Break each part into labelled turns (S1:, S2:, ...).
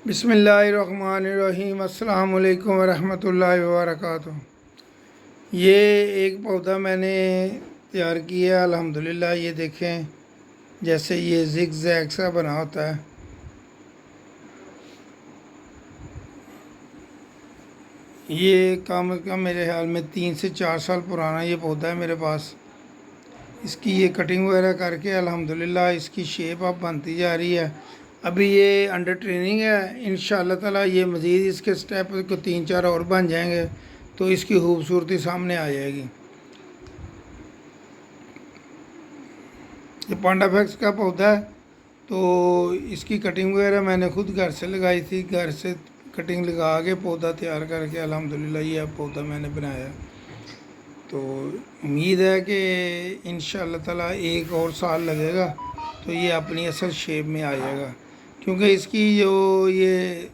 S1: بسم اللہ الرحمن الرحیم۔ السلام علیکم ورحمۃ اللہ وبرکاتہ۔ یہ ایک پودا میں نے تیار کیا ہے الحمدللہ۔ یہ دیکھیں جیسے یہ زگ زیگ سا بنا ہوتا ہے۔ یہ کم از کم میرے خیال میں 3 سے 4 سال پرانا یہ پودا ہے میرے پاس۔ اس کی یہ کٹنگ وغیرہ کر کے الحمدللہ اس کی شیپ اب بنتی جا رہی ہے۔ ابھی یہ انڈر ٹریننگ ہے، انشاءاللہ تعالیٰ یہ مزید اس کے سٹیپ کو 3-4 اور بن جائیں گے تو اس کی خوبصورتی سامنے آ جائے گی۔ یہ پانڈا فیکس کا پودا ہے، تو اس کی کٹنگ وغیرہ میں نے خود گھر سے لگائی تھی۔ گھر سے کٹنگ لگا کے پودا تیار کر کے الحمدللہ یہ پودا میں نے بنایا۔ تو امید ہے کہ انشاءاللہ تعالیٰ 1 اور سال لگے گا تو یہ اپنی اصل شیپ میں آ جائے گا، کیونکہ اس کی جو یہ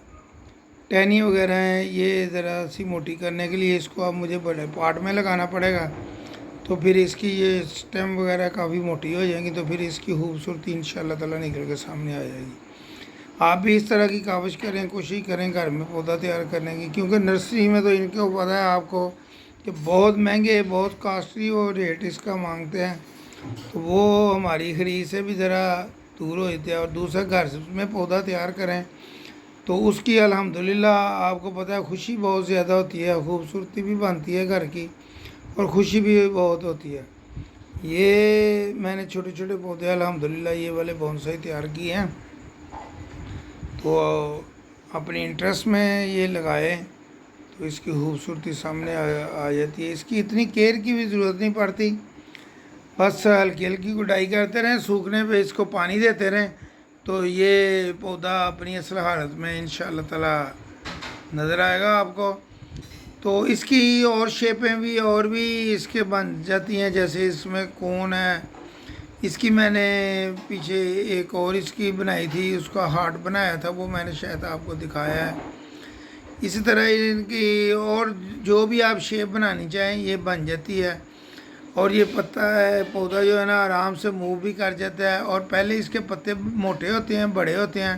S1: ٹہنی وغیرہ ہیں یہ ذرا سی موٹی کرنے کے لیے اس کو اب مجھے بڑے پاٹ میں لگانا پڑے گا، تو پھر اس کی یہ سٹیم وغیرہ کافی موٹی ہو جائیں گی تو پھر اس کی خوبصورتی انشاءاللہ تعالیٰ نکل کے سامنے آ جائے گی۔ آپ بھی اس طرح کی کاوش کریں، کوشش کریں گھر میں پودا تیار کرنے کی، کیونکہ نرسری میں تو ان کو پتہ ہے آپ کو کہ بہت مہنگے، بہت کاسٹلی وہ ریٹ اس کا مانگتے ہیں، تو وہ ہماری خرید سے بھی ذرا دور ہو جاتے ہیں۔ اور دوسرا گھر میں پودا تیار کریں تو اس کی الحمدللہ آپ کو پتہ ہے خوشی بہت زیادہ ہوتی ہے، خوبصورتی بھی بنتی ہے گھر کی اور خوشی بھی بہت ہوتی ہے۔ یہ میں نے چھوٹے چھوٹے پودے الحمدللہ یہ والے بونسائی تیار کیے ہیں، تو اپنی انٹرسٹ میں یہ لگائے تو اس کی خوبصورتی سامنے آ جاتی ہے۔ اس کی اتنی کیئر کی بھی ضرورت نہیں پڑتی، بس ہلکی ہلکی گڈائی کرتے رہیں، سوکھنے پہ اس کو پانی دیتے رہیں تو یہ پودا اپنی اصل حالت میں انشاءاللہ تعالیٰ نظر آئے گا آپ کو۔ تو اس کی اور شیپیں بھی اور بھی اس کے بن جاتی ہیں، جیسے اس میں کون ہے، اس کی میں نے پیچھے ایک اور اس کی بنائی تھی، اس کا ہارٹ بنایا تھا، وہ میں نے شاید آپ کو دکھایا ہے۔ اسی طرح ان کی اور جو بھی آپ شیپ بنانی چاہیں یہ بن جاتی ہے۔ اور یہ پتا ہے پودا جو ہے نا آرام سے موو بھی کر جاتا ہے، اور پہلے اس کے پتے موٹے ہوتے ہیں، بڑے ہوتے ہیں،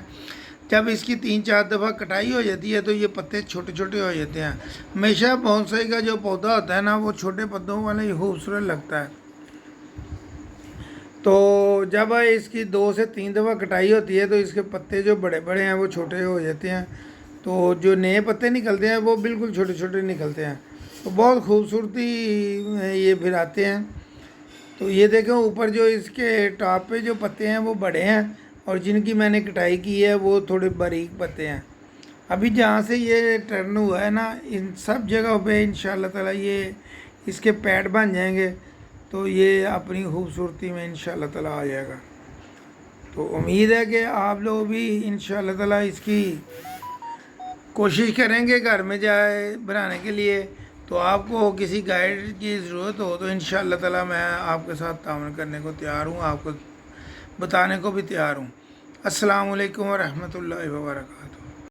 S1: جب اس کی 3-4 دفعہ کٹائی ہو جاتی ہے تو یہ پتے چھوٹے چھوٹے ہو جاتے ہیں۔ ہمیشہ بونسائی کا جو پودا ہوتا ہے نا وہ چھوٹے پتوں والا ہی خوبصورت لگتا ہے، تو جب اس کی 2 سے 3 دفعہ کٹائی ہوتی ہے تو اس کے پتے جو بڑے بڑے ہیں وہ چھوٹے ہو جاتے ہیں، تو جو نئے پتے نکلتے ہیں وہ بالکل چھوٹے چھوٹے نکلتے ہیں، تو بہت خوبصورتی یہ پھر آتے ہیں۔ تو یہ دیکھیں اوپر جو اس کے ٹاپ پہ جو پتے ہیں وہ بڑے ہیں، اور جن کی میں نے کٹائی کی ہے وہ تھوڑے باریک پتے ہیں۔ ابھی جہاں سے یہ ٹرن ہوا ہے نا ان سب جگہوں پہ انشاءاللہ تعالیٰ یہ اس کے پیڈ بن جائیں گے تو یہ اپنی خوبصورتی میں انشاءاللہ تعالیٰ آ جائے گا۔ تو امید ہے کہ آپ لوگ بھی انشاءاللہ تعالیٰ اس کی کوشش کریں گے گھر میں جائے بنانے کے لیے، تو آپ کو کسی گائیڈ کی ضرورت ہو تو انشاءاللہ تعالیٰ میں آپ کے ساتھ تعاون کرنے کو تیار ہوں، آپ کو بتانے کو بھی تیار ہوں۔ السلام علیکم ورحمۃ اللہ وبرکاتہ۔